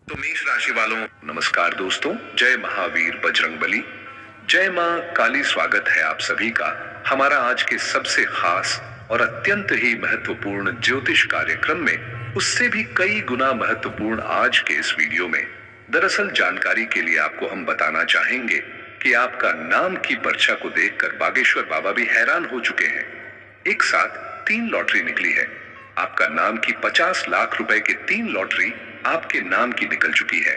तो मेष राशि वालों, नमस्कार दोस्तों। जय महावीर बजरंगबली, जय मां काली। स्वागत है आप सभी का हमारा आज के सबसे खास और अत्यंत ही महत्वपूर्ण ज्योतिष कार्यक्रम में। उससे भी कई गुना महत्वपूर्ण आज के इस वीडियो में दरअसल जानकारी के लिए आपको हम बताना चाहेंगे कि आपका नाम की पर्चा को देखकर बागेश्वर बाबा भी हैरान हो चुके हैं। एक साथ 3 लॉटरी निकली है। आपका नाम की 50 लाख रुपए की 3 लॉटरी आपके नाम की निकल चुकी है,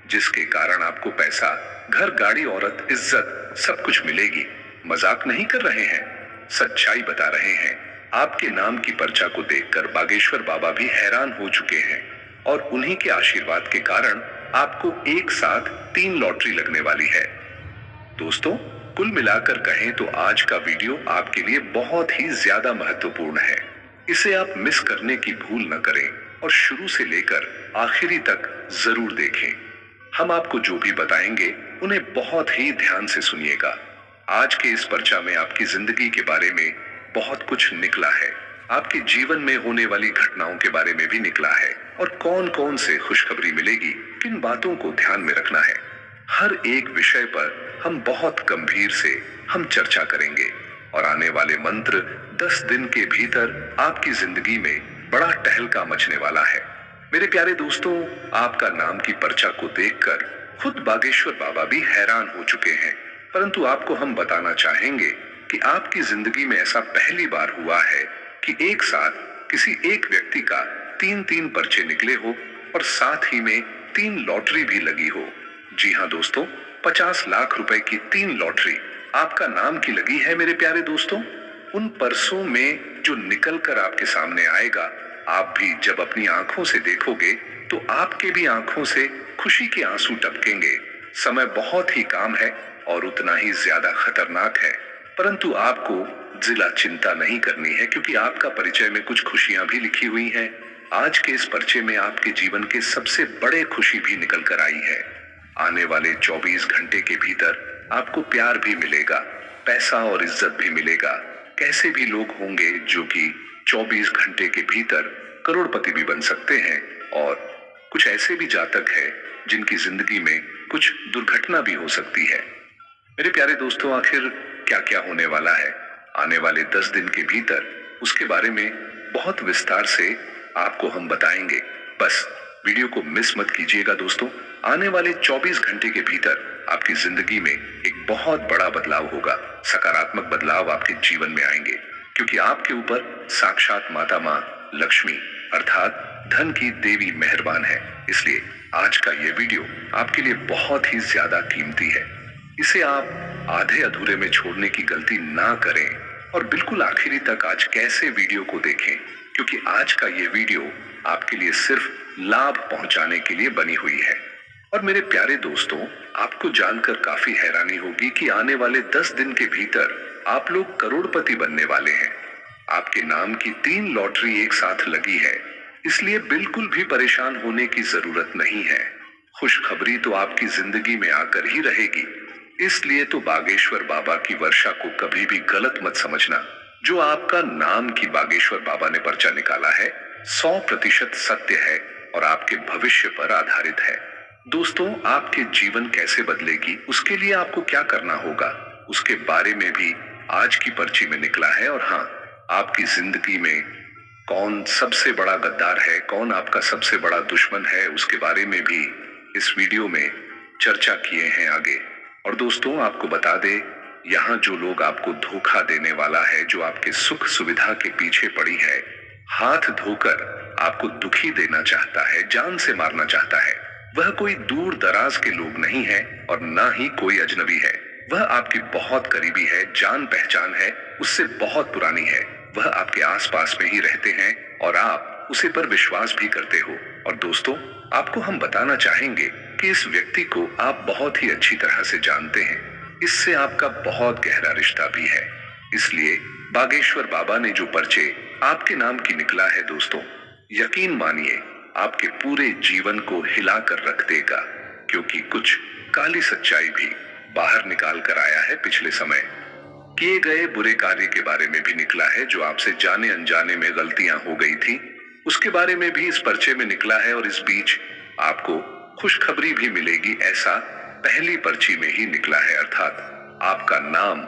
जिसके कारण आपको पैसा, घर, गाड़ी, औरत, इज्जत सब कुछ मिलेगी। मजाक नहीं कर रहे हैं, सच्चाई बता रहे हैं। आपके नाम की पर्चा को देखकर बागेश्वर बाबा भी हैरान हो चुके हैं और उन्हीं के आशीर्वाद के कारण आपको एक साथ 3 लॉटरी लगने वाली है। दोस्तों, कुल मिलाकर कहें तो आज का वीडियो आपके लिए बहुत ही ज्यादा महत्वपूर्ण है। इसे आप मिस करने की भूल न करें और शुरू से लेकर आखिरी तक जरूर देखें। हम आपको जो भी बताएंगे उन्हें बहुत ही ध्यान से सुनिएगा। आज के इस पर्चा में आपकी जिंदगी के बारे में बहुत कुछ निकला है। आपके जीवन में होने वाली घटनाओं के बारे में भी निकला है और कौन कौन से खुशखबरी मिलेगी, किन बातों को ध्यान में रखना है। हर एक विषय पर हम बहुत गंभीर से हम चर्चा करेंगे और आने वाले मंत्र 10 दिन के भीतर आपकी जिंदगी में बड़ा टहलका मचने वाला है। मेरे प्यारे दोस्तों, आपका नाम की पर्चा को देखकर खुद बागेश्वर बाबा भी हैरान हो चुके हैं, परंतु आपको हम बताना चाहेंगे कि आपकी जिंदगी में ऐसा पहली बार हुआ है कि एक साथ किसी एक व्यक्ति का 3-3 पर्चे निकले हो और साथ ही में 3 लॉटरी भी लगी हो। जी हाँ दोस्तों, 50 लाख रुपए की 3 लॉटरी आपका नाम की लगी है। मेरे प्यारे दोस्तों, उन पर्सों में जो निकल कर आपके सामने आएगा, आप भी जब अपनी आंखों से देखोगे तो आपके भी आंखों से खुशी के आंसू टपकेंगे। समय बहुत ही काम है और उतना ही ज्यादा खतरनाक है, परंतु आपको जिला चिंता नहीं करनी है, क्योंकि आपका परिचय में कुछ खुशियां भी लिखी हुई हैं। आज के इस पर्चे में आपके जीवन के सबसे बड़े खुशी भी निकल कर आई है। आने वाले 24 घंटे के भीतर आपको प्यार भी मिलेगा, पैसा और इज्जत भी मिलेगा। कैसे भी लोग होंगे जो कि 24 घंटे के भीतर करोड़पति भी बन सकते हैं, और कुछ ऐसे भी जातक हैं जिनकी जिंदगी में कुछ दुर्घटना भी हो सकती है। मेरे प्यारे दोस्तों, आखिर क्या क्या होने वाला है आने वाले 10 दिन के भीतर, उसके बारे में बहुत विस्तार से आपको हम बताएंगे। बस वीडियो को मिस मत कीजिएगा दोस्तों। आने वाले 24 घंटे के भीतर आपकी जिंदगी में एक बहुत बड़ा बदलाव होगा। सकारात्मक बदलाव आपके जीवन में आएंगे, क्योंकि आपके ऊपर साक्षात माता मां लक्ष्मी अर्थात धन की देवी मेहरबान है। इसलिए आज का ये वीडियो आपके लिए बहुत ही ज्यादा कीमती है। इसे आप आधे अधूरे में छोड़ने की गलती ना करें और बिल्कुल आखिरी तक आज कैसे वीडियो को देखें, क्योंकि आज का ये वीडियो आपके लिए सिर्फ लाभ पहुंचाने के लिए बनी हुई है। और मेरे प्यारे दोस्तों, आपको जानकर काफी हैरानी होगी कि आने वाले 10 दिन के भीतर आप लोग करोड़पति बनने वाले हैं। आपके नाम की 3 लॉटरी एक साथ लगी है, इसलिए बिल्कुल भी परेशान होने की जरूरत नहीं है। खुशखबरी तो आपकी जिंदगी में आकर ही रहेगी। इसलिए तो बागेश्वर बाबा की वर्षा को कभी भी गलत मत समझना। जो आपका नाम की बागेश्वर बाबा ने पर्चा निकाला है, 100% सत्य है और आपके भविष्य पर आधारित है। दोस्तों, आपके जीवन कैसे बदलेगी, उसके लिए आपको क्या करना होगा, उसके बारे में भी आज की पर्ची में निकला है। और हाँ, आपकी जिंदगी में कौन सबसे बड़ा गद्दार है, कौन आपका सबसे बड़ा दुश्मन है, उसके बारे में भी इस वीडियो में चर्चा किए हैं आगे। और दोस्तों, आपको बता दे, यहाँ जो लोग आपको धोखा देने वाला है, जो आपके सुख सुविधा के पीछे पड़ी है, हाथ धोकर आपको दुखी देना चाहता है, जान से मारना चाहता है, वह कोई दूर दराज के लोग नहीं है और ना ही कोई अजनबी है। वह आपकी बहुत करीबी है, जान पहचान है, उससे बहुत पुरानी है। वह आपके आसपास में ही रहते हैं और आप उसे पर विश्वास भी करते हो। और दोस्तों, आपको हम बताना चाहेंगे कि इस व्यक्ति को आप बहुत ही अच्छी तरह से जानते हैं। इससे आपका बहुत गहरा रिश्ता भी है। इसलिए बागेश्वर बाबा ने जो पर्चे आपके नाम की निकला है दोस्तों, यकीन मानिए आपके पूरे जीवन को हिला कर रख देगा, क्योंकि कुछ काली सच्चाई भी बाहर निकाल कर आया है। पिछले समय किए गए बुरे कार्य के बारे में भी निकला है, जो आपसे जाने अनजाने में गलतियां हो गई थी, उसके बारे में भी इस पर्चे में निकला है। और इस बीच आपको खुशखबरी भी मिलेगी, ऐसा पहली पर्ची में ही निकला है, अर्थात आपका नाम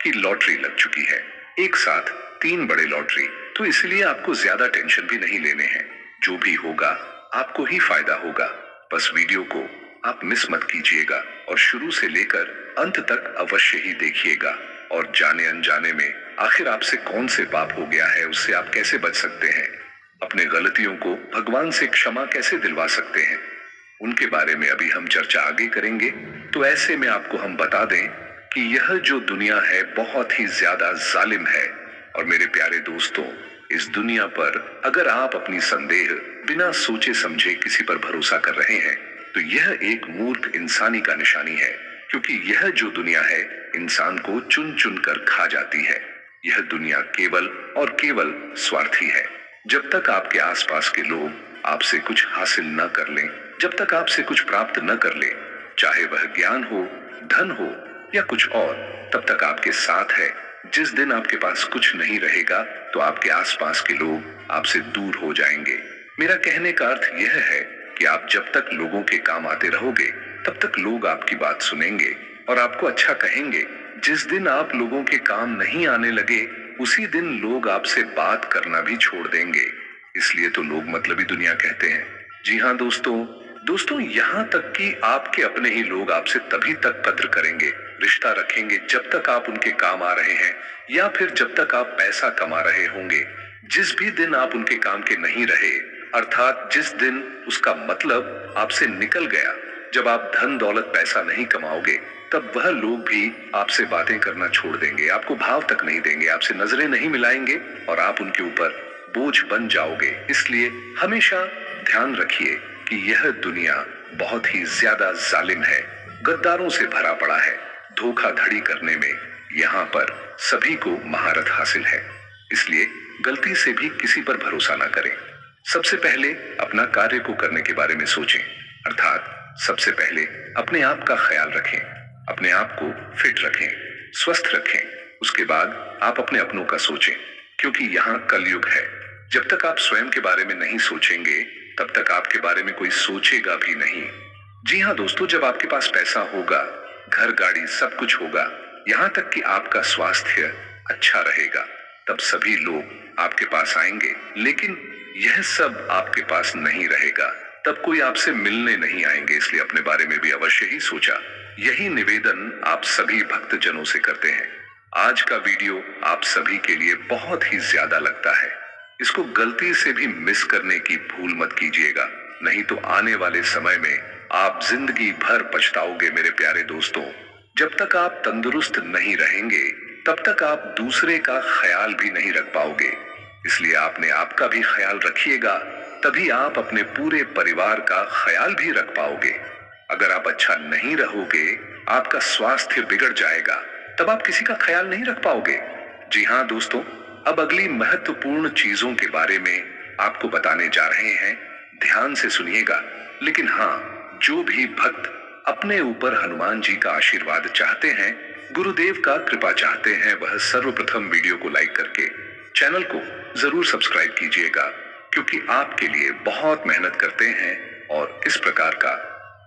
की लॉटरी लग चुकी है। एक साथ 3 बड़े लॉटरी, तो इसलिए आपको ज्यादा टेंशन भी नहीं लेने हैं। जो भी होगा आपको ही फायदा होगा। बस वीडियो को आप मिस मत कीजिएगा और शुरू से लेकर अंत तक अवश्य ही देखिएगा। और जाने अनजाने में आखिर आपसे कौन से पाप हो गया है, उससे आप कैसे बच सकते हैं, अपने गलतियों को भगवान से क्षमा कैसे दिलवा सकते हैं, उनके बारे में अभी हम चर्चा आगे करेंगे। तो ऐसे में आपको हम बता दें कि यह जो दुनिया है बहुत ही ज्यादा जालिम है। और मेरे प्यारे दोस्तों, इस दुनिया पर अगर आप अपनी संदेह बिना सोचे समझे किसी पर भरोसा कर रहे हैं तो यह एक मूर्ख इंसानी का निशानी है, क्योंकि यह जो दुनिया है इंसान को चुन चुन कर खा जाती है। यह दुनिया केवल और केवल स्वार्थी है। जब तक आपके आसपास के लोग आपसे कुछ हासिल न कर लें, जब तक आपसे कुछ प्राप्त न कर ले, चाहे वह ज्ञान हो, धन हो या कुछ और, तब तक आपके साथ है। जिस दिन आपके पास कुछ नहीं रहेगा तो आपके आसपास के लोग आपसे दूर हो जाएंगे। मेरा कहने का अर्थ यह है कि आप जब तक लोगों के काम आते रहोगे तब तक लोग आपकी बात सुनेंगे और आपको अच्छा कहेंगे। जिस दिन आप लोगों के काम नहीं आने लगे उसी दिन लोग आपसे बात करना भी छोड़ देंगे। इसलिए तो लोग मतलबी दुनिया कहते हैं। जी हाँ दोस्तों, यहाँ तक कि आपके अपने ही लोग आपसे तभी तक कद्र करेंगे, रिश्ता रखेंगे जब तक आप उनके काम आ रहे हैं या फिर जब तक आप पैसा कमा रहे होंगे। जिस भी दिन आप उनके काम के नहीं रहे, अर्थात जिस दिन उसका मतलब आपसे निकल गया, जब आप धन दौलत पैसा नहीं कमाओगे, तब वह लोग भी आपसे बातें करना छोड़ देंगे, आपको भाव तक नहीं देंगे, आपसे नजरें नहीं मिलाएंगे और आप उनके ऊपर बोझ बन जाओगे। इसलिए हमेशा ध्यान रखिए कि यह दुनिया बहुत ही ज्यादा जालिम है, गद्दारों से भरा पड़ा है। धोखाधड़ी करने में यहाँ पर सभी को महारत हासिल है, इसलिए गलती से भी किसी पर भरोसा ना करें। सबसे पहले अपना कार्य को करने के बारे में सोचें, अर्थात सबसे पहले अपने आप का ख्याल रखें, अपने आप को फिट रखें, स्वस्थ रखें। उसके बाद आप अपने अपनों का सोचें, क्योंकि यहाँ कलयुग है। जब तक आप स्वयं के बारे में नहीं सोचेंगे तब तक आपके बारे में कोई सोचेगा भी नहीं। जी हाँ दोस्तों, जब आपके पास पैसा होगा, घर गाड़ी सब कुछ होगा, यहाँ तक कि आपका स्वास्थ्य अच्छा रहेगा, तब सभी लोग आपके पास आएंगे। लेकिन यह सब आपके पास नहीं रहेगा, तब कोई आपसे मिलने नहीं आएंगे। इसलिए अपने बारे में भी अवश्य ही सोचा। यही निवेदन आप सभी भक्तजनों से करते हैं। आज का वीडियो आप सभी के लिए बहुत ही ज्यादा लगता है, इसको गलती से भी मिस करने की भूल मत कीजिएगा, नहीं तो आने वाले समय में आप जिंदगी भर पछताओगे। मेरे प्यारे दोस्तों, जब तक आप तंदुरुस्त नहीं रहेंगे तब तक आप दूसरे का ख्याल भी नहीं रख पाओगे। इसलिए आपने आपका भी ख्याल रखिएगा, तभी आप अपने पूरे परिवार का ख्याल भी रख पाओगे। अगर आप अच्छा नहीं रहोगे, आपका स्वास्थ्य बिगड़ जाएगा, तब आप किसी का ख्याल नहीं रख पाओगे। जी हाँ दोस्तों, अब अगली महत्वपूर्ण चीजों के बारे में आपको बताने जा रहे हैं, ध्यान से सुनिएगा। लेकिन हाँ, जो भी भक्त अपने ऊपर हनुमान जी का आशीर्वाद चाहते हैं, गुरुदेव का कृपा चाहते हैं, वह सर्वप्रथम वीडियो को लाइक करके चैनल को जरूर सब्सक्राइब कीजिएगा, क्योंकि आपके लिए बहुत मेहनत करते हैं और इस प्रकार का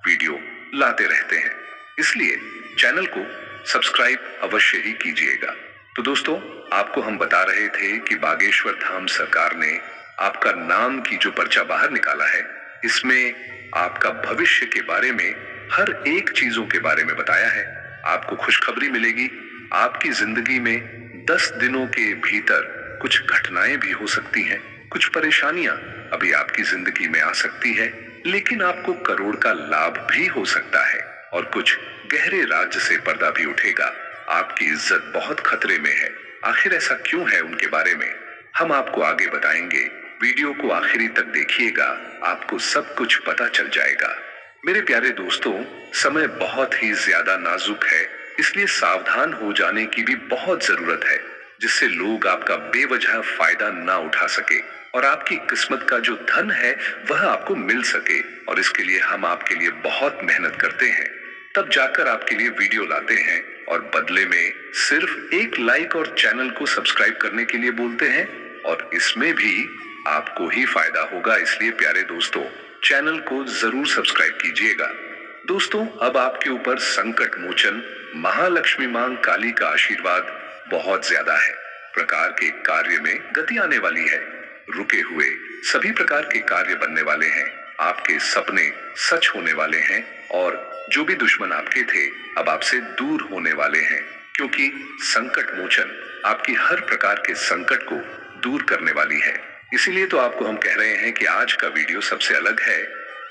वीडियो लाते रहते हैं। इसलिए चैनल को सब्सक्राइब अवश्य ही कीजिएगा। तो दोस्तों, आपको हम बता रहे थे कि बागेश्वर धाम सरकार ने आपका नाम की जो पर्चा बाहर निकाला है, इसमें आपका भविष्य के बारे में हर एक चीजों के बारे में बताया है। आपको खुशखबरी मिलेगी। आपकी जिंदगी में 10 दिनों के भीतर कुछ घटनाएं भी हो सकती हैं, कुछ परेशानियां अभी आपकी जिंदगी में आ सकती है, लेकिन आपको करोड़ का लाभ भी हो सकता है और कुछ गहरे राज से पर्दा भी उठेगा। आपकी इज्जत बहुत खतरे में है। आखिर ऐसा क्यों है, उनके बारे में हम आपको आगे बताएंगे। वीडियो को आखिरी तक देखिएगा, आपको सब कुछ पता चल जाएगा। मेरे प्यारे दोस्तों, समय बहुत ही ज्यादा नाजुक है, इसलिए सावधान हो जाने की भी बहुत जरूरत है, जिससे लोग आपका बेवजह फायदा ना उठा सके और आपकी किस्मत का जो धन है वह आपको मिल सके। और इसके लिए हम आपके लिए बहुत मेहनत करते हैं, तब जाकर आपके लिए वीडियो लाते हैं और बदले में सिर्फ एक लाइक और चैनल को सब्सक्राइब करने के लिए बोलते हैं, और इसमें भी आपको ही फायदा होगा। इसलिए प्यारे दोस्तों, चैनल को जरूर सब्सक्राइब कीजिएगा। दोस्तों, अब आपके ऊपर संकट मोचन महालक्ष्मी मां काली का आशीर्वाद बहुत ज्यादा है। प्रकार के कार्य में गति आने वाली है। रुके हुए सभी प्रकार के कार्य बनने वाले हैं। आपके सपने सच होने वाले हैं और जो भी दुश्मन आपके थे अब आपसे दूर होने वाले हैं, क्योंकि संकट मोचन आपकी हर प्रकार के संकट को दूर करने वाली है। इसीलिए तो आपको हम कह रहे हैं कि आज का वीडियो सबसे अलग है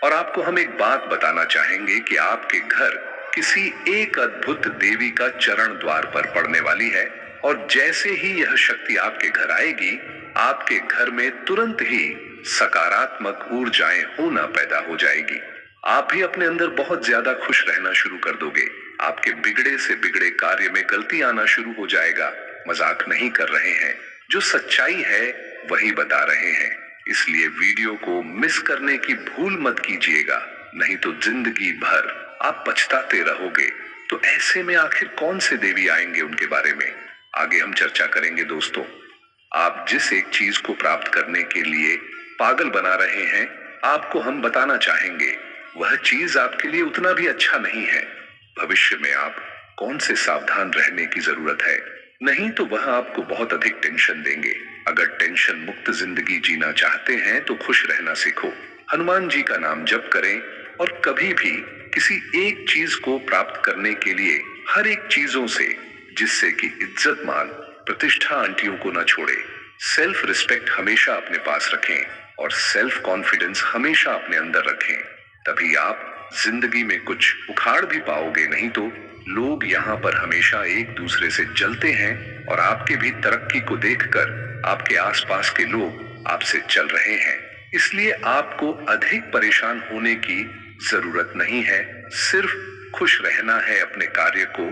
और आपको हम एक बात बताना चाहेंगे कि आपके घर किसी एक अद्भुत देवी का चरण द्वार पर पड़ने वाली है और जैसे ही यह शक्ति आपके घर आएगी, आपके घर में तुरंत ही सकारात्मक ऊर्जाएं होना पैदा हो जाएगी। आप भी अपने अंदर बहुत ज्यादा खुश रहना शुरू कर दोगे। आपके बिगड़े से बिगड़े कार्य में गलती आना शुरू हो जाएगा। मजाक नहीं कर रहे हैं, जो सच्चाई है वही बता रहे हैं। इसलिए वीडियो को मिस करने की भूल मत कीजिएगा, नहीं तो जिंदगी भर आप पछताते रहोगे। तो ऐसे में आखिर कौन से देवी आएंगे, उनके बारे में आगे हम चर्चा करेंगे। दोस्तों, आप जिस एक चीज को प्राप्त करने के लिए पागल बना रहे हैं, आपको हम बताना चाहेंगे वह चीज आपके लिए उतना भी अच्छा नहीं है। भविष्य में आप कौन से सावधान रहने की जरूरत है, नहीं तो वह आपको बहुत अधिक टेंशन देंगे। अगर टेंशन मुक्त जिंदगी जीना चाहते हैं तो खुश रहना सीखो। हनुमान जी का नाम जप करें और कभी भी किसी एक चीज को प्राप्त करने के लिए हर एक चीजों से, जिससे कि इज्जत मान प्रतिष्ठा आंटियों को न छोड़े, सेल्फ रिस्पेक्ट हमेशा अपने पास रखें और सेल्फ कॉन्फिडेंस हमेशा अपने अंदर रखें। तभी आप जिंदगी में कुछ उखाड़ भी पाओगे, नहीं तो लोग यहाँ पर हमेशा एक दूसरे से जलते हैं और आपके भी तरक्की को देखकर आपके आसपास के लोग आपसे चल रहे हैं। इसलिए आपको अधिक परेशान होने की जरूरत नहीं है। सिर्फ खुश रहना है, अपने कार्य को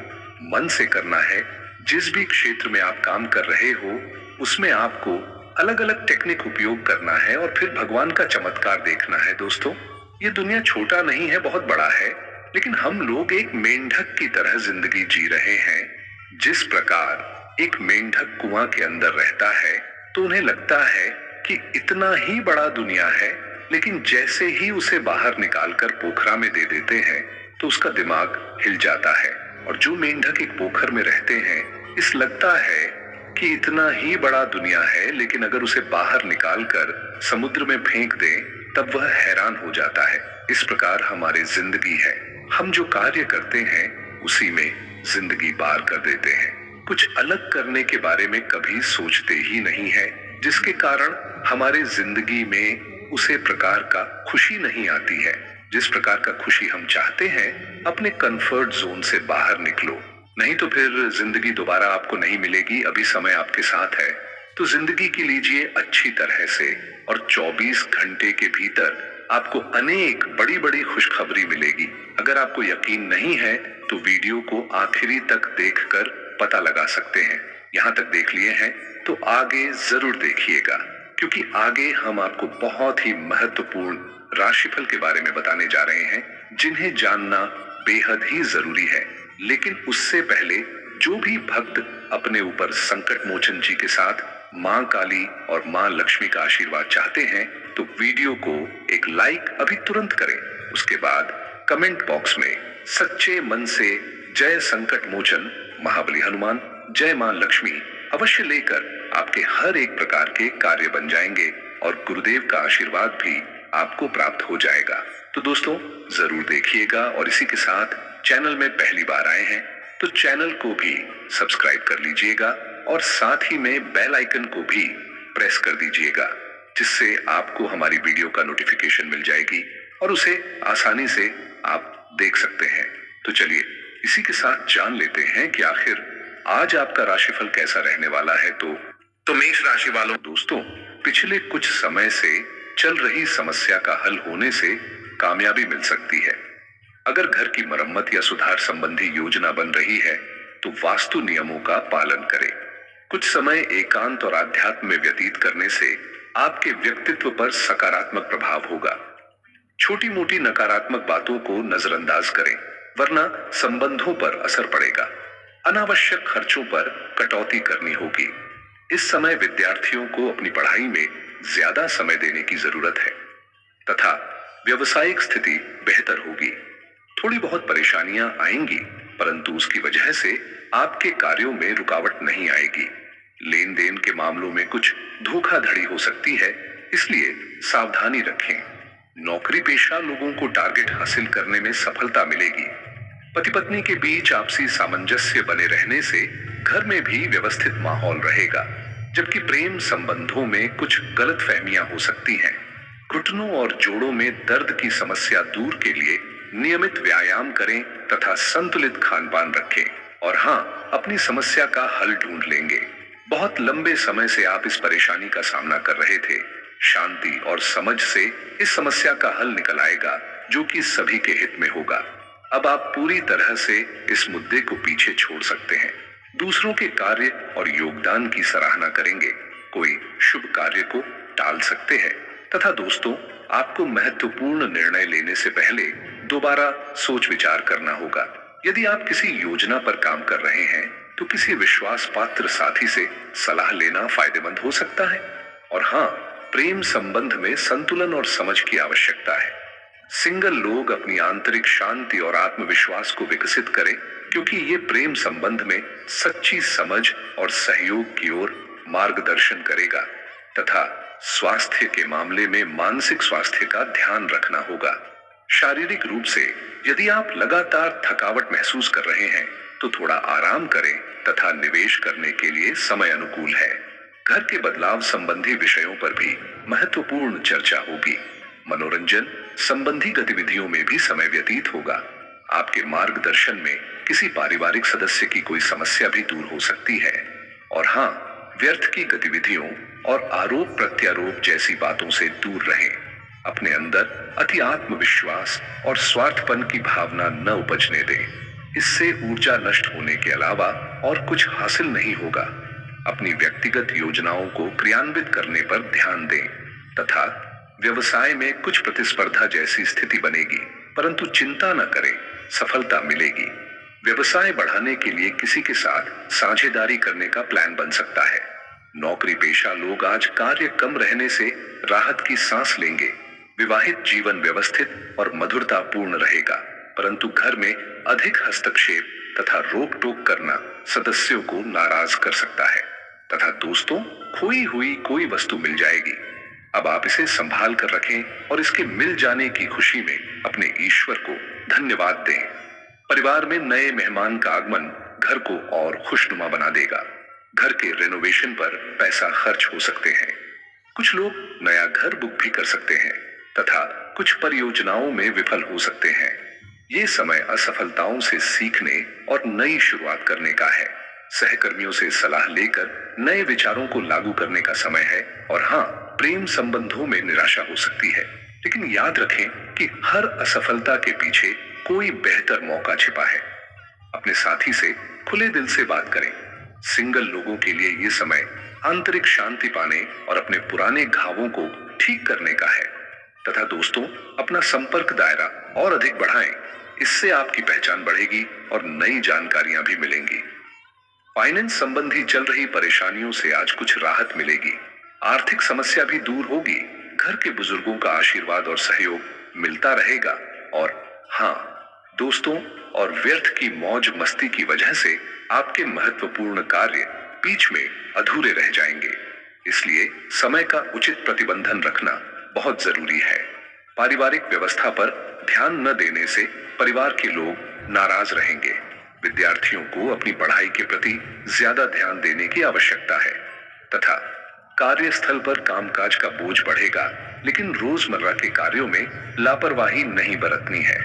मन से करना है। जिस भी क्षेत्र में आप काम कर रहे हो उसमें आपको अलग अलग टेक्निक उपयोग करना है और फिर भगवान का चमत्कार देखना है। दोस्तों, ये दुनिया छोटा नहीं है, बहुत बड़ा है, लेकिन हम लोग एक मेंढक की तरह जिंदगी जी रहे हैं। जिस प्रकार एक मेंढक कुआं के अंदर रहता है तो उन्हें लगता है कि इतना ही बड़ा दुनिया है, लेकिन जैसे ही उसे बाहर निकालकर पोखरा में दे देते हैं तो उसका दिमाग हिल जाता है। और जो मेंढक एक पोखर में रहते हैं, इस लगता है कि इतना ही बड़ा दुनिया है, लेकिन अगर उसे बाहर निकालकर समुद्र में फेंक दें तब वह हैरान हो जाता है। इस प्रकार हमारी जिंदगी है। हम जो कार्य करते हैं उसी में जिंदगी पार कर देते हैं। कुछ अलग करने के बारे में कभी सोचते ही नहीं है, जिसके कारण हमारे जिंदगी में उसे प्रकार का खुशी नहीं आती है। जिस प्रकार का खुशी हम चाहते हैं, अपने कंफर्ट जोन से बाहर निकलो, नहीं तो फिर जिंदगी दोबारा आपको नहीं मिलेगी। अभी समय आपके साथ है तो जिंदगी की लीजिए अच्छी तरह से और 24 घंटे के भीतर आपको अनेक बड़ी बड़ी खुशखबरी मिलेगी। अगर आपको यकीन नहीं है तो वीडियो को आखिरी तक देखकर पता लगा सकते हैं। यहाँ तक देख लिए हैं तो आगे जरूर देखिएगा, क्योंकि आगे हम आपको बहुत ही महत्वपूर्ण राशिफल के बारे में बताने जा रहे हैं, जिन्हें जानना बेहद ही जरूरी है। लेकिन उससे पहले जो भी भक्त अपने ऊपर संकट मोचन जी के साथ मां काली और मां लक्ष्मी का आशीर्वाद चाहते हैं तो वीडियो को एक लाइक अभी तुरंत करें। उसके बाद कमेंट बॉक्स में सच्चे मन से जय संकट मोचन महाबली हनुमान, जय मां लक्ष्मी अवश्य लेकर आपके हर एक प्रकार के कार्य बन जाएंगे और गुरुदेव का आशीर्वाद भी आपको प्राप्त हो जाएगा। तो दोस्तों, जरूर देखिएगा और इसी के साथ चैनल में पहली बार आए हैं तो चैनल को भी सब्सक्राइब कर लीजिएगा और साथ ही में बेल आइकन को भी प्रेस कर दीजिएगा, जिससे आपको हमारी वीडियो का नोटिफिकेशन मिल जाएगी और उसे आसानी से आप देख सकते हैं। तो चलिए इसी के साथ जान लेते हैं कि आखिर आज आपका राशिफल कैसा रहने वाला है। तो मेष राशि वालों, दोस्तों, पिछले कुछ समय से चल रही समस्या का हल होने से कामयाबी मिल सकती है। अगर घर की मरम्मत या सुधार संबंधी योजना बन रही है तो वास्तु नियमों का पालन करें। कुछ समय एकांत और आध्यात्म में व्यतीत करने से आपके व्यक्तित्व पर सकारात्मक प्रभाव होगा। छोटी मोटी नकारात्मक बातों को नजरअंदाज करें, वरना संबंधों पर असर पड़ेगा। अनावश्यक खर्चों पर कटौती करनी होगी। इस समय विद्यार्थियों को अपनी पढ़ाई में ज्यादा समय देने की जरूरत है तथा व्यवसायिक स्थिति बेहतर होगी। थोड़ी बहुत परेशानियां आएंगी, परंतु उसकी वजह से आपके कार्यों में रुकावट नहीं आएगी। लेन देन के मामलों में कुछ धोखाधड़ी हो सकती है, इसलिए सावधानी रखें। नौकरी पेशा लोगों को टारगेट हासिल करने में सफलता मिलेगी। पति पत्नी के बीच आपसी सामंजस्य बने रहने से घर में भी व्यवस्थित माहौल रहेगा, जबकि प्रेम संबंधों में कुछ गलतफहमियां हो सकती हैं। घुटनों और जोड़ों में दर्द की समस्या दूर के लिए नियमित व्यायाम करें तथा संतुलित खान पान रखें। और हाँ, अपनी समस्या का हल ढूंढ लेंगे। बहुत लंबे समय से आप इस परेशानी का सामना कर रहे थे। शांति और समझ से इस समस्या का हल निकल आएगा, जो कि सभी के हित में होगा। अब आप पूरी तरह से इस मुद्दे को पीछे छोड़ सकते हैं। दूसरों के कार्य और योगदान की सराहना करेंगे। कोई शुभ कार्य को टाल सकते हैं। तथा दोस्तों, आपको महत्वपूर्ण निर्णय लेने से पहले दोबारा सोच विचार करना होगा। यदि आप किसी योजना पर काम कर रहे हैं तो किसी विश्वास पात्र साथी से सलाह लेना फायदेमंद हो सकता है। और हाँ, प्रेम संबंध में संतुलन और समझ की आवश्यकता है। सिंगल लोग अपनी आंतरिक शांति और आत्मविश्वास को विकसित करें, क्योंकि ये प्रेम संबंध में सच्ची समझ और सहयोग की ओर मार्गदर्शन करेगा। तथा स्वास्थ्य के मामले में मानसिक स्वास्थ्य का ध्यान रखना होगा। शारीरिक रूप से यदि आप लगातार थकावट महसूस कर रहे हैं तो थोड़ा आराम करें तथा निवेश करने के लिए समय अनुकूल है। घर के बदलाव संबंधी विषयों पर भी महत्वपूर्ण चर्चा होगी। मनोरंजन संबंधी गतिविधियों में भी समय व्यतीत होगा। आपके मार्गदर्शन में किसी पारिवारिक सदस्य की कोई समस्या भी दूर हो सकती है। और हाँ, व्यर्थ की गतिविधियों और आरोप प्रत्यारोप जैसी बातों से दूर रहें। अपने अंदर अति आत्मविश्वास और स्वार्थपन की भावना न उपजने दें। इससे ऊर्जा नष्ट होने के अलावा और कुछ हासिल नहीं होगा। अपनी व्यक्तिगत योजनाओं को क्रियान्वित करने पर ध्यान दें। तथा व्यवसाय में कुछ प्रतिस्पर्धा जैसी स्थिति बनेगी, परंतु चिंता न करें, सफलता मिलेगी। व्यवसाय बढ़ाने के लिए किसी के साथ साझेदारी करने का प्लान बन सकता है। नौकरी पेशा लोग आज कार्य कम रहने से राहत की सांस लेंगे। विवाहित जीवन व्यवस्थित और मधुरतापूर्ण रहेगा, परंतु घर में अधिक हस्तक्षेप तथा रोक टोक करना सदस्यों को नाराज कर सकता है। तथा दोस्तों, खोई हुई कोई वस्तु मिल जाएगी। अब आप इसे संभाल कर रखें और इसके मिल जाने की खुशी में अपने ईश्वर को धन्यवाद दें। परिवार में नए मेहमान का आगमन घर को और खुशनुमा बना देगा। घर के रेनोवेशन पर पैसा खर्च हो सकते हैं। कुछ लोग नया घर बुक भी कर सकते हैं तथा कुछ परियोजनाओं में विफल हो सकते हैं। ये समय असफलताओं से सीखने और नई शुरुआत करने का है। सहकर्मियों से सलाह लेकर नए विचारों को लागू करने का समय है। और हाँ, प्रेम संबंधों में निराशा हो सकती है, लेकिन याद रखें कि हर असफलता के पीछे कोई बेहतर मौका छिपा है। अपने साथी से खुले दिल से बात करें। सिंगल लोगों के लिए ये समय आंतरिक शांति पाने और अपने पुराने घावों को ठीक करने का है। तथा दोस्तों, अपना संपर्क दायरा और अधिक बढ़ाएं। इससे आपकी पहचान बढ़ेगी और नई जानकारियां भी मिलेंगी। फाइनेंस संबंधी चल रही परेशानियों से आज कुछ राहत मिलेगी। आर्थिक समस्या भी दूर होगी। घर के बुजुर्गों का आशीर्वाद और सहयोग मिलता रहेगा। और हाँ दोस्तों, और व्यर्थ की मौज मस्ती की वजह से आपके महत्वपूर्ण कार्य बीच में अधूरे रह जाएंगे। इसलिए समय का उचित प्रतिबंधन रखना बहुत जरूरी है। पारिवारिक व्यवस्था पर ध्यान न देने से परिवार के लोग नाराज रहेंगे। विद्यार्थियों को अपनी पढ़ाई के प्रति ज्यादा ध्यान देने की आवश्यकता है। तथा कार्यस्थल पर कामकाज का बोझ बढ़ेगा, लेकिन रोजमर्रा के कार्यों में लापरवाही नहीं बरतनी है।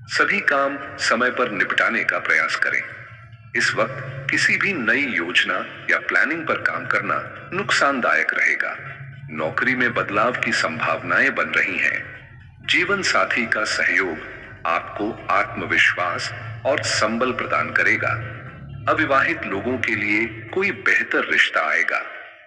सभी काम समय पर निपटाने का प्रयास करें। इस वक्त किसी भी नई योजना या प्लानिंग पर काम करना नुकसानदायक रहेगा। नौकरी में बदलाव की संभावनाएं बन रही हैं। जीवन साथी का सहयोग आपको आत्मविश्वास और संबल प्रदान करेगा। अविवाहित लोगों के लिए कोई बेहतर रिश्ता आएगा।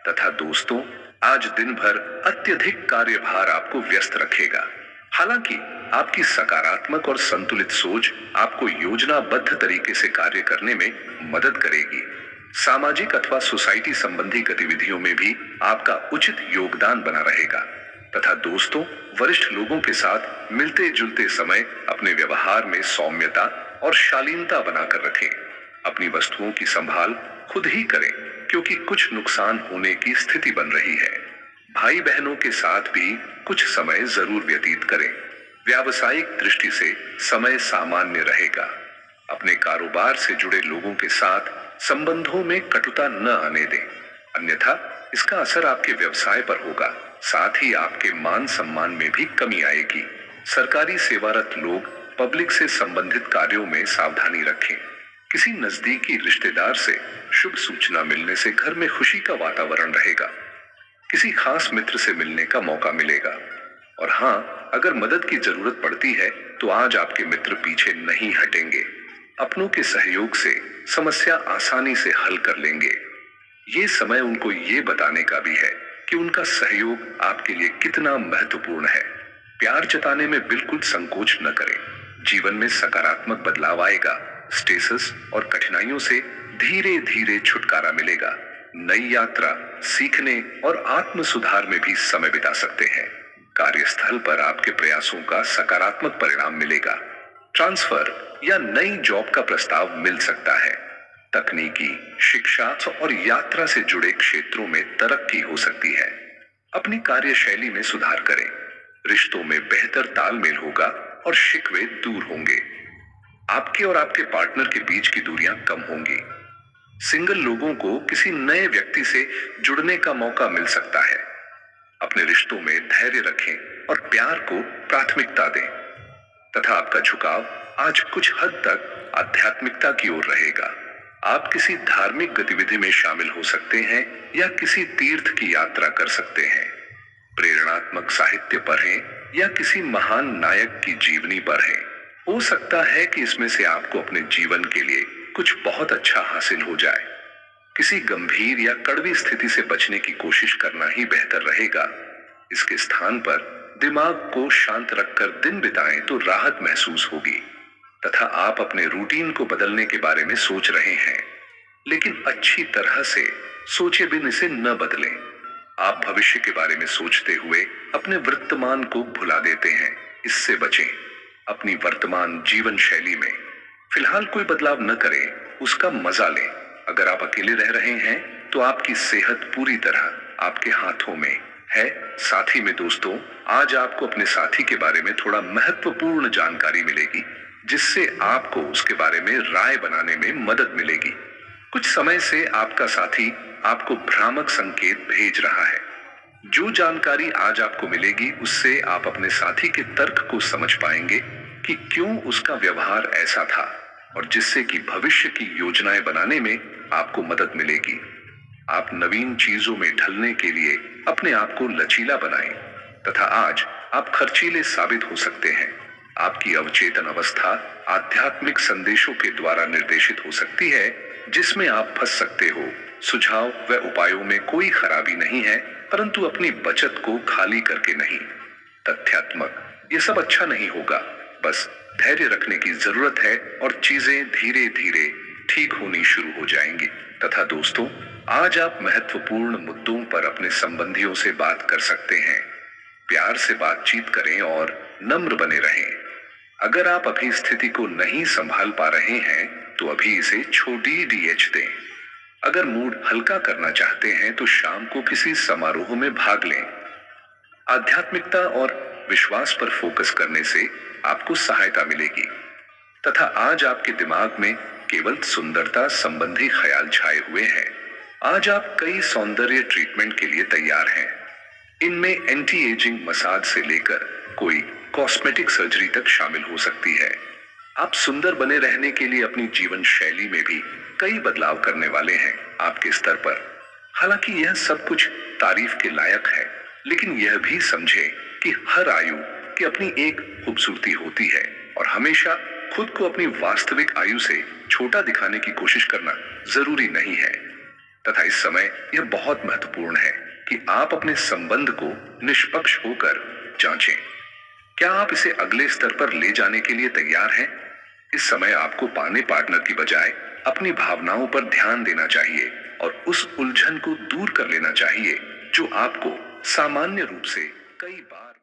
तथा दोस्तों, आज दिन भर अत्यधिक कार्यभार आपको व्यस्त रखेगा। हालांकि आपकी सकारात्मक और संतुलित सोच आपको योजनाबद्ध तरीके से कार्य करने में मदद करेगी। सामाजिक अथवा सोसाइटी संबंधी गतिविधियों में भी आपका उचित योगदान बना रहेगा। तथा दोस्तों, वरिष्ठ लोगों के साथ मिलते जुलते समय अपने व्यवहार में सौम्यता और शालीनता बनाकर रखें। अपनी वस्तुओं की संभाल खुद ही करें, क्योंकि कुछ नुकसान होने की स्थिति बन रही है। भाई बहनों के साथ भी कुछ समय जरूर व्यतीत करें। व्यावसायिक दृष्टि से समय सामान्य रहेगा। अपने कारोबार से जुड़े लोगों के साथ संबंधों में कटुता न आने दें, अन्यथा इसका असर आपके व्यवसाय पर होगा। साथ ही आपके मान सम्मान में भी कमी आएगी। सरकारी सेवारत लोग पब्लिक से संबंधित कार्यों में सावधानी रखें। किसी नजदीकी रिश्तेदार से शुभ सूचना मिलने से घर में खुशी का वातावरण रहेगा। किसी खास मित्र से मिलने का मौका मिलेगा। और हाँ, अगर मदद की जरूरत पड़ती है तो आज आपके मित्र पीछे नहीं हटेंगे। अपनों के सहयोग से समस्या आसानी से हल कर लेंगे। ये समय उनको ये बताने का भी है कि उनका सहयोग आपके लिए कितना महत्वपूर्ण है। प्यार जताने में बिल्कुल संकोच न करें। जीवन में सकारात्मक बदलाव आएगा। स्ट्रेस और कठिनाइयों से धीरे धीरे छुटकारा मिलेगा। नई यात्रा, सीखने और आत्म सुधार में भी समय बिता सकते हैं। कार्यस्थल पर आपके प्रयासों का सकारात्मक परिणाम मिलेगा। ट्रांसफर या नई जॉब का प्रस्ताव मिल सकता है। तकनीकी, शिक्षा और यात्रा से जुड़े क्षेत्रों में तरक्की हो सकती है। अपनी कार्यशैली में सुधार करें। रिश्तों में बेहतर तालमेल होगा और शिकवे दूर होंगे। आपके और आपके पार्टनर के बीच की दूरियां कम होंगी। सिंगल लोगों को किसी नए व्यक्ति से जुड़ने का मौका मिल सकता है। अपने रिश्तों में धैर्य रखें और प्यार को प्राथमिकता दें, तथा आपका झुकाव आज कुछ हद तक आध्यात्मिकता की ओर रहेगा। आप किसी धार्मिक गतिविधि में शामिल हो सकते हैं या किसी तीर्थ की यात्रा कर सकते हैं। प्रेरणात्मक साहित्य पढ़ें या किसी महान नायक की जीवनी पढ़ें। हो सकता है कि इसमें से आपको अपने जीवन के लिए कुछ बहुत अच्छा हासिल हो जाए। किसी गंभीर या कड़वी स्थिति से बचने की कोशिश करना ही बेहतर रहेगा। इसके स्थान पर दिमाग को शांत रखकर दिन बिताएं तो राहत महसूस होगी। तथा आप अपने रूटीन को बदलने के बारे में सोच रहे हैं, लेकिन अच्छी तरह से सोचे बिन इसे न बदलें। आप भविष्य के बारे में सोचते हुए अपने वर्तमान को भुला देते हैं। इससे बचें। अपनी वर्तमान जीवन शैली में फिलहाल कोई बदलाव न करें, उसका मजा लें। अगर आप अकेले रह रहे हैं तो आपकी सेहत पूरी तरह आपके हाथों में है। साथ ही में दोस्तों, आज आपको अपने साथी के बारे में थोड़ा महत्वपूर्ण जानकारी मिलेगी, जिससे आपको उसके बारे में राय बनाने में मदद मिलेगी। कुछ समय से आपका साथी आपको भ्रामक संकेत भेज रहा है। जो जानकारी आज आपको मिलेगी उससे आप अपने साथी के तर्क को समझ पाएंगे कि क्यों उसका व्यवहार ऐसा था, और जिससे कि भविष्य की योजनाएं बनाने में आपको मदद मिलेगी। आप नवीन चीजों में ढलने के लिए अपने आप को लचीला बनाएं, तथा आज आप खर्चीले साबित हो सकते हैं। आपकी अवचेतन अवस्था आध्यात्मिक संदेशों के द्वारा निर्देशित हो सकती है, जिसमें आप फंस सकते हो। सुझाव व उपायों में कोई खराबी नहीं है, परंतु अपनी बचत को खाली करके नहीं। तथ्यात्मक ये सब अच्छा नहीं होगा। बस धैर्य रखने की जरूरत है और चीजें धीरे धीरे ठीक होनी शुरू हो जाएंगी। तथा दोस्तों, आज आप महत्वपूर्ण मुद्दों पर अपने संबंधियों से बात कर सकते हैं। प्यार से बातचीत करें और नम्र बने रहें। अगर आप अभी स्थिति को नहीं संभाल पा रहे हैं तो अभी इसे छोटी डीएच दें। अगर मूड हल्का करना चाहते हैं तो शाम को किसी समारोह में भाग लें। आध्यात्मिकता और विश्वास पर फोकस करने से आपको सहायता मिलेगी, तथा आज आपके दिमाग में केवल सुंदरता संबंधी ख्याल छाए हुए हैं। आज आप कई सौंदर्य ट्रीटमेंट के लिए तैयार हैं। इनमें एंटी एजिंग मसाज से लेकर कोई कॉस्मेटिक सर्जरी तक शामिल हो सकती है। आप सुंदर बने रहने के लिए अपनी जीवन शैली में भी कई बदलाव करने वाले हैं आपके स्तर पर। हालांकि यह सब कुछ तारीफ के लायक है, लेकिन यह भी समझें कि हर आयु की अपनी एक खूबसूरती होती है, और हमेशा खुद को अपनी वास्तविक आयु से छोटा दिखाने की कोशिश करना जरूरी नहीं है। तथा इस समय यह बहुत महत्वपूर्ण है कि आप अपने संबंध को निष्पक्ष होकर जांचें। क्या आप इसे अगले स्तर पर ले जाने के लिए तैयार हैं? इस समय आपको पाने पार्टनर की बजाय अपनी भावनाओं पर ध्यान देना चाहिए और उस उलझन को दूर कर लेना चाहिए जो आपको सामान्य रूप से कई बार